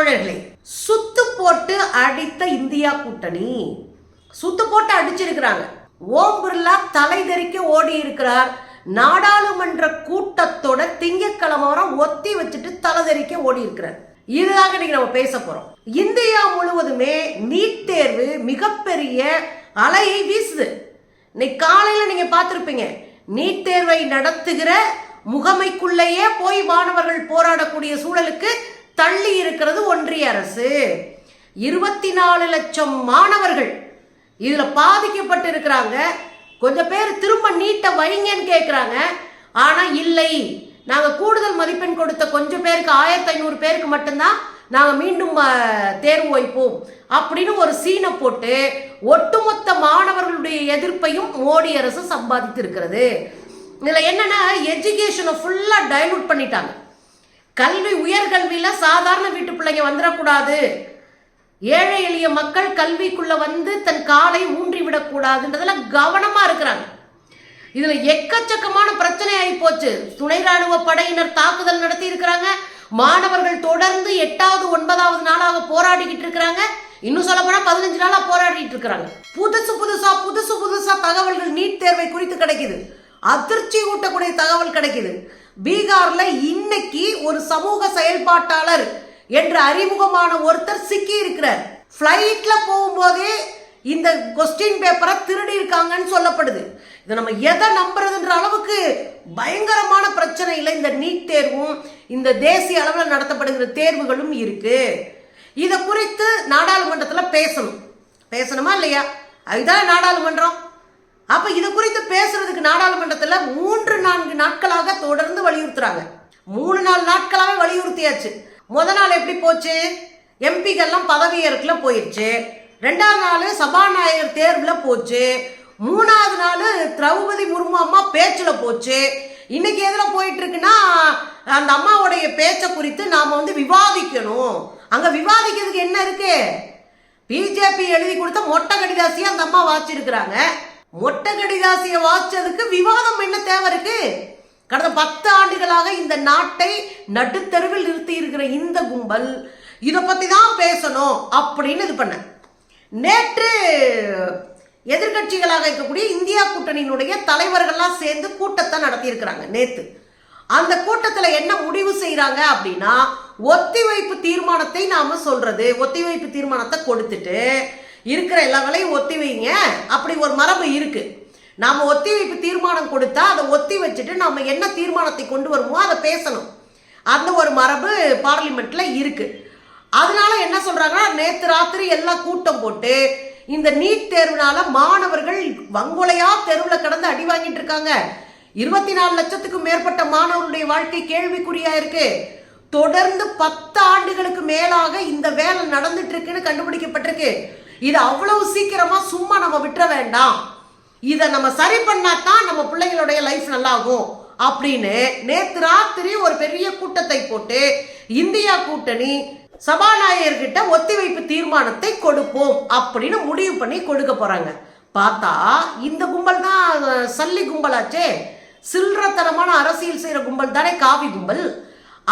தோழர்களே, சுத்து போட்டு அடித்த இந்தியா கூட்டணி சுத்து போட்டு அடிச்சிருக்கிறாங்க. ஓம் பிர்லா தலை தெறிக்க ஓடி இருக்கிறார். நாடாளுமன்ற கூட்டத்தோட திங்கட்கிழமை ஒத்தி வச்சுட்டு தலை தெறிக்க ஓடி இருக்கிறார். இதுதான் இன்னைக்கு நம்ம பேச போறோம். இந்தியா முழுவதுமே நீட் தேர்வு மிகப்பெரிய அலையை வீசுது. இன்னைக்கு காலையில நீங்க பார்த்திருப்பீங்க, நீட் தேர்வை நடத்துகிற முகமைக்குள்ளேயே போய் மாணவர்கள் போராடக்கூடிய சூழலுக்கு தள்ளி இருக்கிறது ஒன்றிய அரசு. 24 லட்சம் மாணவர்கள் இதுல பாதிக்கப்பட்டு இருக்கிறாங்க. கொஞ்சம் பேர் திரும்ப நீட்டை வைங்கன்னு கேட்கிறாங்க. ஆனா இல்லை, நாங்க கூடுதல் மதிப்பெண் கொடுத்த கொஞ்சம் பேருக்கு 1500 பேருக்கு மட்டும்தான் நாங்க மீண்டும் தேர்வு வைப்போம் அப்படின்னு ஒரு சீனை போட்டு ஒட்டுமொத்த மாணவர்களுடைய எதிர்ப்பையும் மோடி அரசு சம்பாதித்து இருக்கிறது. இதுல என்னன்னா, எஜுகேஷனை ஃபுல்லா டைலூட் பண்ணிட்டாங்க. கல்வி, உயர்கல்வியில சாதாரண வீட்டு பிள்ளைங்க வந்துடக்கூடாது, ஏழை எளிய மக்கள் கல்விக்குள்ள வந்து தன் காலை ஊன்றி விடக்கூடாதுன்றதுல கவனமா இருக்கிறாங்க. இதுல எக்கச்சக்கமான பிரச்சனை ஆகி போச்சு. துணை ராணுவ படையினர் தாக்குதல் நடத்தி இருக்கிறாங்க. மாணவர்கள் தொடர்ந்து 8வது 9வது நாளாக போராடிக்கிட்டு இருக்கிறாங்க. இன்னும் சொல்ல போனா 15 நாளா போராடிட்டு இருக்கிறாங்க. புதுசு புதுசா தகவல்கள் நீட் தேர்வை குறித்து கிடைக்குது. அதிர்ச்சி ஊட்டக்கூடிய தகவல் கிடைக்குது. பீகார்ல இன்னைக்கு ஒரு சமூக செயல்பாட்டாளர் என்று அறிமுகமான ஒருத்தர் சிக்கி இருக்கிறார். பிளைட்ல போகும்போதே இந்த கொஸ்டின் பேப்பரை திருடி இருக்காங்கன்னு சொல்லப்படுது. இதை நம்ம எதை நம்புறதுன்ற அளவுக்கு பயங்கரமான பிரச்சனையில இந்த நீட் தேர்வும் இந்த தேசிய அளவில் நடத்தப்படுகிற தேர்வுகளும் இருக்கு. இதை குறித்து நாடாளுமன்றத்தில் பேசணுமா இல்லையா? அதுதான் நாடாளுமன்றம். அப்ப இது குறித்து பேசுறதுக்கு நாடாளுமன்றத்தில் 3-4 நாட்களாக தொடர்ந்து வலியுறுத்துறாங்க. 3-4 நாட்களாவே வலியுறுத்தியாச்சு. முதல் நாள் எப்படி போச்சு? எம்பிக்கெல்லாம் பதவியேற்கல போயிடுச்சு. 2வது நாள் சபாநாயகர் தேர்வுல போச்சு. 3வது நாள் திரௌபதி முர்மு அம்மா பேச்சுல போச்சு. இன்னைக்கு எதுல போயிட்டு இருக்குன்னா, அந்த அம்மாவுடைய பேச்சை குறித்து நாம விவாதிக்கணும். அங்க விவாதிக்கிறதுக்கு என்ன இருக்கு? பிஜேபி எழுதி கொடுத்த மொட்டை கடிதாசியை அந்த அம்மா வாச்சிருக்கிறாங்க. மொட்டை கடிதாசியை வாச்சதுக்கு விவாதம் என்ன தேவை இருக்கு? கடந்த 10 ஆண்டுகளாக இந்த நாட்டை நடுத்தருவில் நிறுத்தி இருக்கிற இந்த கும்பல் இதை பத்தி தான் பேசணும் அப்படின்னு இது பண்ண. நேற்று எதிர்கட்சிகளாக இருக்கக்கூடிய இந்தியா கூட்டணியினுடைய தலைவர்கள்லாம் சேர்ந்து கூட்டத்தை நடத்தி இருக்கிறாங்க. நேற்று அந்த கூட்டத்துல என்ன முடிவு செய்யறாங்க அப்படின்னா, ஒத்திவைப்பு தீர்மானத்தை நாம சொல்றது, ஒத்திவைப்பு தீர்மானத்தை கொடுத்துட்டு இருக்கிற எல்லா வேலையும் ஒத்தி வைங்க. அப்படி ஒரு மரபு இருக்கு. நாம ஒத்திவைப்பு தீர்மானம் கொடுத்தா அதை ஒத்தி வச்சுட்டு நாம என்ன தீர்மானத்தை கொண்டு வருமோ அதை பேசணும். அந்த ஒரு மரபு பார்லிமெண்ட்ல இருக்கு. அதனால என்ன சொல்றாங்கன்னா, நேற்று ராத்திரி எல்லாம் கூட்டம் போட்டு இந்த நீட் தேர்வுனால மாணவர்கள் வங்கொலையா தெருவில் கடந்து அடி வாங்கிட்டு இருக்காங்க. 24 லட்சத்துக்கும் மேற்பட்ட மாணவர்களுடைய வாழ்க்கை கேள்விக்குறியா இருக்கு. தொடர்ந்து 10 ஆண்டுகளுக்கு மேலாக இந்த வேலை நடந்துட்டு இருக்குன்னு கண்டுபிடிக்கப்பட்டிருக்கு. இது அவ்வளவு சீக்கிரமா சும்மா நம்ம விட்டுற வேண்டாம். இதை நம்ம சரி பண்ணாதான் நம்ம பிள்ளைங்களுடைய லைஃப் நல்லா ஆகும் அப்படின்னு நேற்று ராத்திரி ஒரு பெரிய கூட்டத்தை போட்டு இந்தியா கூட்டணி சபாநாயகர்கிட்ட ஒத்திவைப்பு தீர்மானத்தை கொடுப்போம் அப்படின்னு முடிவு பண்ணி கொடுக்க போறாங்க. பார்த்தா இந்த கும்பல் தான் சல்லி கும்பலாச்சே, சில்லறத்தனமான அரசியல் செய்யற கும்பல் தானே காவி கும்பல்.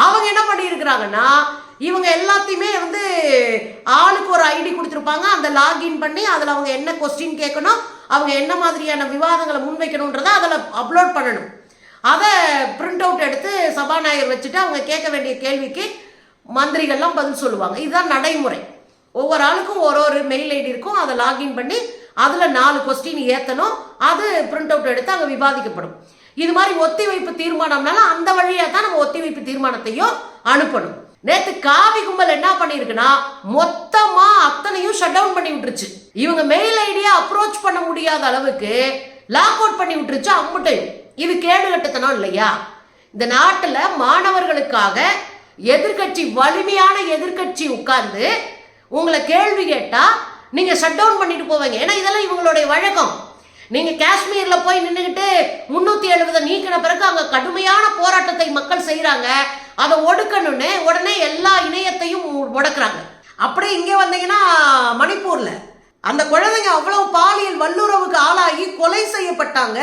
அவங்க என்ன பண்ணி இருக்கிறாங்கன்னா, இவங்க எல்லாத்தையுமே ஆளுக்கு ஒரு ஐடி கொடுத்துருப்பாங்க. அந்த லாகின் பண்ணி அதில் அவங்க என்ன கொஸ்டின் கேட்கணும், அவங்க என்ன மாதிரியான விவாதங்களை முன்வைக்கணுன்றதை அதில் அப்லோட் பண்ணணும். அதை பிரிண்ட் அவுட் எடுத்து சபாநாயகர் வச்சுட்டு அவங்க கேட்க வேண்டிய கேள்விக்கு மந்திரிகள்லாம் பதில் சொல்லுவாங்க. இதுதான் நடைமுறை. ஒவ்வொரு ஆளுக்கும் ஒரு மெயில் ஐடி இருக்கும். அதை லாகின் பண்ணி அதில் 4 கொஸ்டின் ஏற்றணும். அது பிரிண்ட் அவுட் எடுத்து அங்கே விவாதிக்கப்படும். இது மாதிரி ஒத்திவைப்பு தீர்மானம்னால அந்த வழியாக தான் நம்ம ஒத்திவைப்பு தீர்மானத்தையும் அனுப்பணும். நேற்று காவி கும்பல் என்ன பண்ணிருக்குன்னா, மொத்தமா அத்தனையும் ஷட் டவுன் பண்ணி விட்டுருச்சு. இவங்க மெயில் ஐடியா அப்ரோச் பண்ண முடியாத அளவுக்கு லாக் அவுட் பண்ணி விட்டுருச்சு அம்முட்டையும். இது கேடுகட்டத்தனம் இல்லையா? இந்த நாட்டுல மாணவர்களுக்காக எதிர்கட்சி, வலிமையான எதிர்கட்சி உட்கார்ந்து உங்களை கேள்வி கேட்டா நீங்க ஷட் டவுன் பண்ணிட்டு போவீங்க. ஏன்னா இதெல்லாம் இவங்களுடைய வழக்கம். நீங்க காஷ்மீர்ல போய் நின்றுகிட்டு 370 நீக்கின பிறகு அங்க கடுமையான போராட்டத்தை மக்கள் செய்யறாங்க. அதை ஒடுக்கணும்னு உடனே எல்லா இணையத்தையும் முடக்குறாங்க. அப்படியே இங்கே வந்தீங்கன்னா மணிப்பூர்ல அந்த குழந்தைங்க அவ்வளவு பாலியல் வல்லுறவுக்கு ஆளாகி கொலை செய்யப்பட்டாங்க.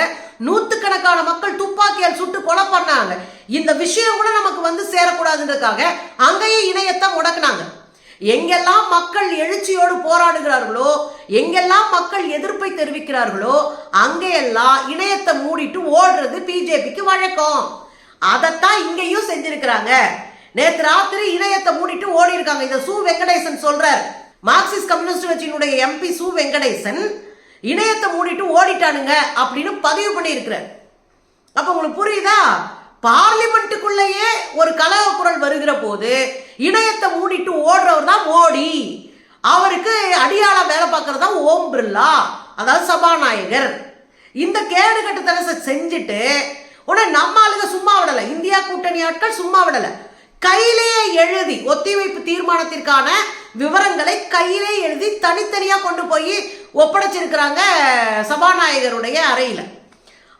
100கணக்கான மக்கள் துப்பாக்கியால் சுட்டு கொலை பண்ணாங்க. இந்த விஷயம் கூட நமக்கு சேரக்கூடாதுன்றதுக்காக அங்கேயே இணையத்தை முடக்குனாங்க. எங்கெல்லாம் மக்கள் எழுச்சியோடு போராடுகிறார்களோ, எங்கெல்லாம் மக்கள் எதிர்ப்பை தெரிவிக்கிறார்களோ, அங்கெல்லாம் இணையத்தை மூடிட்டு ஓடுறது பிஜேபிக்கு வழக்கம். அதைத்தான் இங்கேயும் செஞ்சிருக்கிறாங்க. நேற்று ராத்திரி இணையத்தை மூடிட்டு ஓடி இருக்காங்க. இதை சு வெங்கடேசன் சொல்றார். மார்க்சிஸ்ட் கம்யூனிஸ்ட் கட்சியினுடைய எம்பி சு வெங்கடேசன் இணையத்தை மூடிட்டு ஓடிட்டானுங்க அப்படின்னு பதிவு பண்ணி இருக்கிறார். அப்ப உங்களுக்கு புரியுதா? பார்லிமெண்ட்டுக்குள்ளேயே ஒரு கலக குரல் வருகிற போது இணையத்தை மூடிட்டு ஓடுறவர் தான் மோடி. அவருக்கு அடியாள வேலை பார்க்கறது தான் ஓம் பிர்லா, அதாவது சபாநாயகர். இந்த கேடு கட்டுத்தனத்தை செஞ்சுட்டு உடனே நம்ம ஆளுங்க சும்மா விடலை, இந்தியா கூட்டணி ஆட்கள் சும்மா விடலை. கையிலேயே எழுதி ஒத்திவைப்பு தீர்மானத்திற்கான விவரங்களை கையிலே எழுதி தனித்தனியா கொண்டு போய் ஒப்படைச்சிருக்கிறாங்க சபாநாயகருடைய அறையில.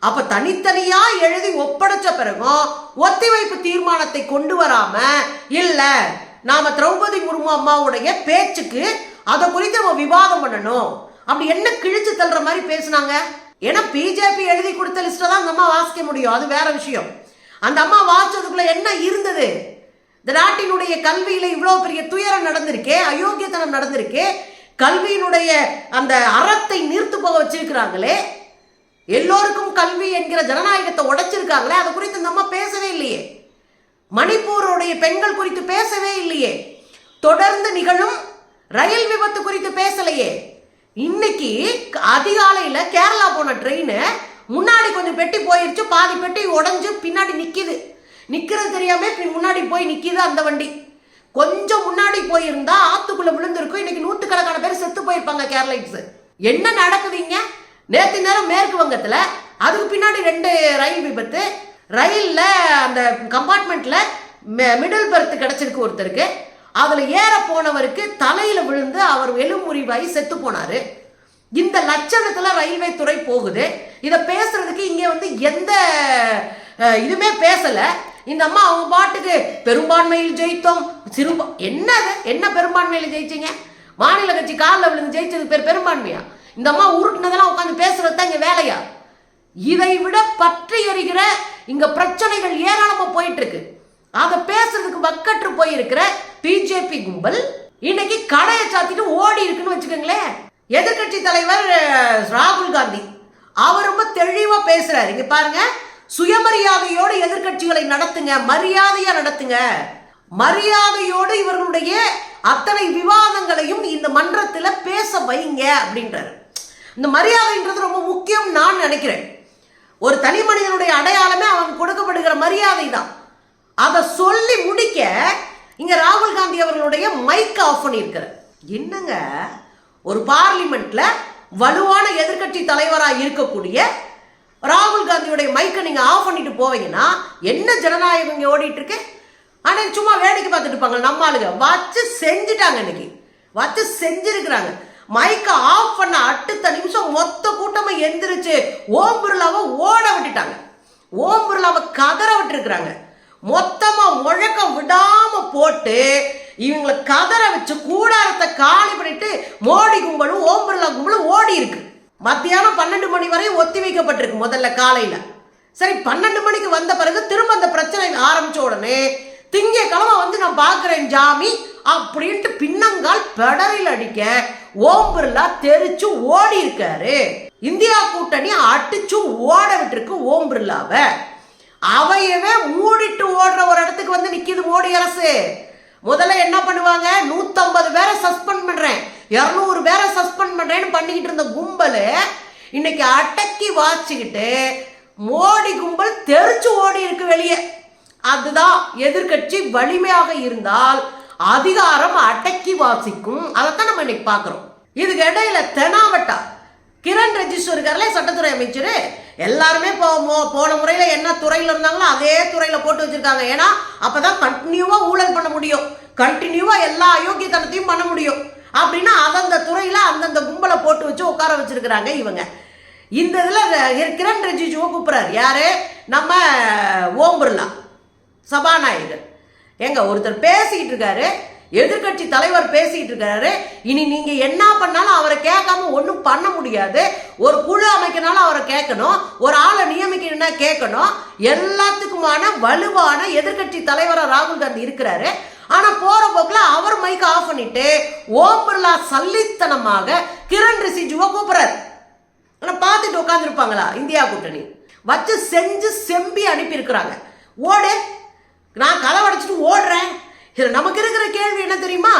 அப்ப தனித்தனியா எழுதி ஒப்படைச்ச பிறகும் ஒத்திவைப்பு தீர்மானத்தை கொண்டு வராம, இல்ல நாம திரௌபதி முர்மு அம்மாவுடைய பேச்சுக்கு அதை குறித்து நம்ம விவாதம் பண்ணணும் அப்படி என்ன கிழிச்சு தள்ளுற மாதிரி பேசினாங்க. ஏன்னா பிஜேபி எழுதி கொடுத்த லிஸ்ட தான் அந்த அம்மா வாசிக்க முடியும், அது வேற விஷயம். அந்த அம்மா வாசிச்சதுக்குள்ள என்ன இருந்தது? இந்த நாட்டினுடைய கல்வியில இவ்வளவு பெரிய துயரம் நடந்திருக்கே, அயோக்கியத்தனம் நடந்திருக்கே, கல்வியினுடைய அந்த அறத்தை நீர்த்து போக வச்சிருக்கிறாங்களே, எல்லோருக்கும் கல்வி என்கிற ஜனநாயகத்தை உடைச்சிருக்காங்களே, அது குறித்து இந்த அம்மா பேசவே இல்லையே. மணிப்பூருடைய பெண்கள் குறித்து பேசவே இல்லையே. தொடர்ந்து நிகழும் ரயில் விபத்து குறித்து பேசலையே. இன்னைக்கு அதிகாலையில கேரளா போன ட்ரெயின் முன்னாடி கொஞ்சம் பெட்டி போயிருச்சு, பாதி பெட்டி உடஞ்சு பின்னாடி நிக்குது. நிக்கிறது தெரியாம முன்னாடி போய் நிக்குது அந்த வண்டி. கொஞ்சம் முன்னாடி போயிருந்தா ஆத்துக்குள்ள விழுந்திருக்கும். இன்னைக்கு நூற்றுக்கணக்கான பேர் செத்து போயிருப்பாங்க கேரளைட்ஸ். என்ன நடக்குதுங்க? நேற்று நேரம் மேற்கு வங்கத்துல அதுக்கு பின்னாடி 2 ரயில் விபத்து. ரயில்ல அந்த கம்பார்ட்மெண்ட்ல மிடில் பெர்த் கிடைச்சிருக்கு ஒருத்தருக்கு. அதுல ஏற போனவருக்கு தலையில விழுந்து அவர் எலும்புரிவாயி செத்து போனாரு. இந்த லட்சணத்துல ரயில்வே துறை போகுது. இதை பேசுறதுக்கு இங்க எந்த இதுவுமே பேசல. இந்த அம்மா அவங்க பாட்டுக்கு பெரும்பான்மையில் ஜெயித்தோம், என்ன பெரும்பான்மையில் ஜெயிச்சீங்க? மாநில கட்சி காலில் விழுந்து ஜெயிச்சதுக்கு பேர் பெரும்பான்மையா? இந்த அம்மா உருட்டுனதெல்லாம் உட்காந்து பேசுறது தான் இங்க வேலையா? இதை விட பற்றி எறிகிற இங்க பிரச்சனைகள் ஏராளமா போயிட்டு இருக்கு. அதை பேசுறதுக்கு வக்கற்று போயிருக்கிற பிஜேபி கும்பல் இன்னைக்கு கடையை சாத்திட்டு ஓடி இருக்குன்னு வச்சுக்கோங்களேன். எதிர்கட்சி தலைவர் ராகுல் காந்தி அவர் ரொம்ப தெளிவா பேசுறாரு. இங்க பாருங்க, சுயமரியாதையோடு எதிர்கட்சிகளை நடத்துங்க, மரியாதையா நடத்துங்க, மரியாதையோடு இவர்களுடைய அத்தனை விவாதங்களையும் இந்த மன்றத்தில் பேச வைங்க அப்படின்றாரு. இந்த மரியாதைன்றது ரொம்ப முக்கியம் நான் நினைக்கிறேன். ஒரு தனி மனிதனுடைய அடையாளமே அவன் கொடுக்கப்படுகிற மரியாதை தான். அதை சொல்லி முடிக்க இங்க ராகுல் காந்தி அவர்களுடைய மைக் ஆஃப் பண்ணியிருக்கிறார். என்னங்க, ஒரு பார்லிமெண்ட்ல வலுவான எதிர்கட்சி தலைவராக இருக்கக்கூடிய ராகுல் காந்தியுடைய மைக்கை நீங்க ஆஃப் பண்ணிட்டு போவீங்கன்னா என்ன ஜனநாயகம் இங்க ஓடிட்டு இருக்கு? ஆனா சும்மா வேடிக்கை பார்த்துட்டு இருப்பாங்க. நம்ம ஆளுங்க வச்சு செஞ்சுட்டாங்க, இன்னைக்கு வச்சு செஞ்சிருக்கிறாங்க. மைக்கை ஆஃப் பண்ண அடுத்த நிமிஷம் மொத்த கூட்டமா எந்திரிச்சு ஓம் பிர்லாவை ஓட விட்டுட்டாங்க. ஓம் பிர்லாவை கதற விட்டுருக்குறாங்க. மொத்தமா முழக்க விடாம போட்டு இவங்களை கதற வச்சு கூடாரத்தை காலி பண்ணிட்டு மோடி கும்பலும் ஓம் பிர்லா கும்பலும் ஓடி இருக்கு. மத்தியானம் 12 மணி வரை ஒத்தி வைக்கப்பட்டிருக்கு முதல்ல காலையில. சரி, 12 மணிக்கு வந்த பிறகு திரும்ப அந்த பிரச்சனை ஆரம்பிச்ச உடனே திங்கக்கிழமை நான் பார்க்கிறேன் ஜாமி அப்படின்ட்டு பின்னங்கால் பெடரில் அடிக்க ஓம் பிர்லா தெரிச்சு ஓடி இருக்காரு. இந்தியா கூட்டணி அடிச்சு ஓட விட்டுருக்கு ஓம் பிர்லாவை. அவையவே மூடிட்டு ஓடுற ஒரு இடத்துக்கு நிக்குது மோடி அரசு. முதல்ல என்ன பண்ணுவாங்க, 150 பேரை சஸ்பெண்ட் பண்றேன், 200 பேரை சஸ்பெண்ட் பண்றேன்னு பண்ணிக்கிட்டு இருந்த கும்பல் இன்னைக்கு அடக்கி வாச்சிக்கிட்டு மோடி கும்பல் தெரிச்சு ஓடி இருக்கு வெளியே. அதுதான் எதிர்கட்சி வலிமையாக இருந்தால் அதிகாரம் அடக்கி வாசிக்கும். அதைத்தான் நம்ம இன்னைக்கு பார்க்கிறோம். இதுக்கு இடையில தெனாவட்டா கிரண் ரிஜிஜு இருக்காருல, சட்டத்துறை அமைச்சர், எல்லாருமே போன முறையில என்ன துறையில இருந்தாங்களோ அதே துறையில போட்டு வச்சிருக்காங்க. ஏன்னா அப்பதான் கண்டினியூவா ஊழல் பண்ண முடியும், கண்டினியூவா எல்லா அயோக்கியத்தனத்தையும் பண்ண முடியும் அப்படின்னா அந்தந்த துறையில அந்தந்த கும்பலை போட்டு வச்சு உட்கார வச்சிருக்கிறாங்க இவங்க. இந்த இதுல கிரண் ரிஜிஜுவை கூப்பிடுறாரு யாரு, நம்ம ஓம் பிர்லா சபாநாயகர். எங்க ஒருத்தர் பேசிக்கிட்டு இருக்காரு, எதிர்கட்சி தலைவர் பேசிட்டு இருக்காரு. இனி நீங்க என்ன பண்ணாலும் அவரை கேட்காம ஒன்றும் பண்ண முடியாது. ஒரு குழு அமைக்கனாலும் அவரை கேட்கணும், ஒரு ஆளை நியமிக்கணும்னா கேட்கணும். எல்லாத்துக்குமான வலுவான எதிர்கட்சி தலைவராக ராகுல் காந்தி இருக்கிறாரு. ஆனா போற போக்குல அவர் மைக் ஆஃப் பண்ணிட்டு ஓம் பிர்லா சல்லித்தனமாக கிரண் ரிஜிஜுவை கூப்பிடுறாரு. ஆனா பார்த்துட்டு உட்காந்துருப்பாங்களா இந்தியா கூட்டணி? வச்சு செஞ்சு செம்பி அனுப்பி இருக்கிறாங்க. ஓடு, நான் கதை அடைச்சிட்டு ஓடுறேன். இதுல நமக்கு இருக்கிற கேள்வி என்ன தெரியுமா?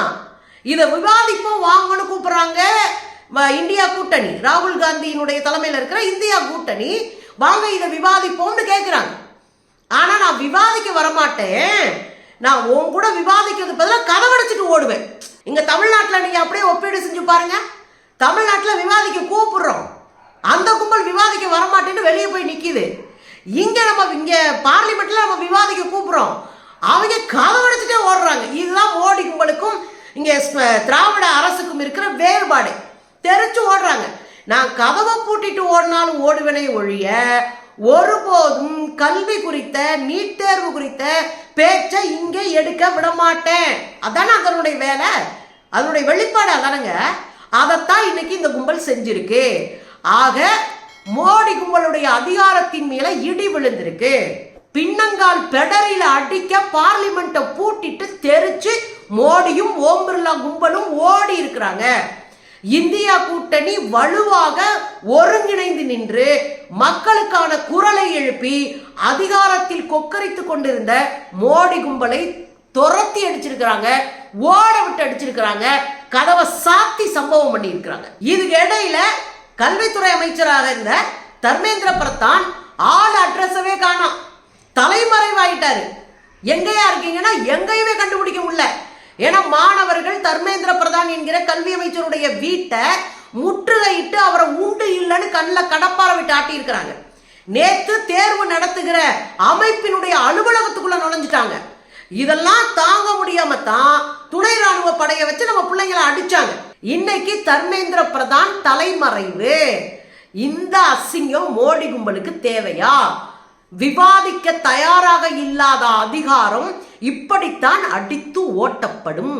இதை விவாதிப்போம் வாங்கன்னு கூப்பிடுறாங்க இந்தியா கூட்டணி, ராகுல் காந்தியினுடைய தலைமையில் இருக்கிற இந்தியா கூட்டணி. வாங்க இதை விவாதிப்போம்னு கேட்கிறாங்க. ஆனா நான் விவாதிக்க வரமாட்டேன், நான் உன் கூட விவாதிக்கிறது பதிலாக கதவடைச்சிட்டு ஓடுவேன். இங்க தமிழ்நாட்டில் நீங்க அப்படியே ஒப்பீடு செஞ்சு பாருங்க. தமிழ்நாட்டில் விவாதிக்க கூப்பிடுறோம், அந்த கும்பல் விவாதிக்க வரமாட்டேன்னு வெளியே போய் நிக்குது. இங்க பார்லிமெண்ட்ல நம்ம விவாதிக்க கூப்பிடுறோம், அவங்க கதவடைச்சிட்டே ஓடுறாங்க. இதுதான் மோடி கும்பலுக்கும் இங்க திராவிட அரசுக்கும் இருக்கிற வேறுபாடு. தெரிச்சு ஓடுறாங்க. நான் கதவை பூட்டிட்டு ஓடினாலும் ஓடுவனே ஒழிய ஒருபோதும் கல்வி குறித்த நீட் தேர்வு குறித்த பேச்சை இங்கே எடுக்க விட மாட்டேன். அதானே அதனுடைய வேலை, அதனுடைய வெளிப்பாடு அதானங்க. அதைத்தான் இன்னைக்கு இந்த கும்பல் செஞ்சிருக்கு. ஆக மோடி கும்பலுடைய அதிகாரத்தின் மேல இடி விழுந்திருக்கு. பின்னங்கால் பெடரில அடிக்க பார்லிமெண்ட்டை பூட்டிட்டு தெரிச்சு மோடியும் ஓம் பிர்லா கும்பலும் ஓடி இருக்கிறாங்க. இந்தியா கூட்டணி வலுவாக ஒருங்கிணைந்து நின்று மக்களுக்கான குரலை எழுப்பி அதிகாரத்தில் கொக்கரித்து கொண்டிருந்த மோடி கும்பலை துரத்தி அடிச்சிருக்கிறாங்க, ஓட விட்டு அடிச்சிருக்கிறாங்க, கதவை சாத்தி சம்பவம் பண்ணி இருக்கிறாங்க. இதுக்கு இடையில கல்வித்துறை அமைச்சராக இருந்த தர்மேந்திர பிரதான் ஆள் அட்ரஸவே காணோம், தலைமறைவாயிட்டாரு. எங்கேயா இருக்கீங்கன்னா எங்கேயுமே கண்டுபிடிக்க முடியல. ஏன்னா மாணவர்கள் தர்மேந்திர பிரதான் என்கிற கல்வி அமைச்சருடைய வீட்டை முற்றுகையிட்டு அவரை உண்டு இல்லைன்னு கண்ணில் கடப்பார விட்டு ஆட்டி இருக்கிறாங்க. நேத்து தேர்வு நடத்துகிற அமைப்பினுடைய அலுவலகத்துக்குள்ள நுழைஞ்சிட்டாங்க. இதெல்லாம் தாங்க முடியாம தான் துணை ராணுவ படையை வச்சு நம்ம பிள்ளைங்களை அடிச்சாங்க. இன்னைக்கு தர்மேந்திர பிரதான் தலைமறைவு. இந்த அசிங்கம் மோடி கும்பலுக்கு தேவையா? விவாதிக்க தயாராக இல்லாத அதிகாரம் இப்படித்தான் அடித்து ஓட்டப்படும்.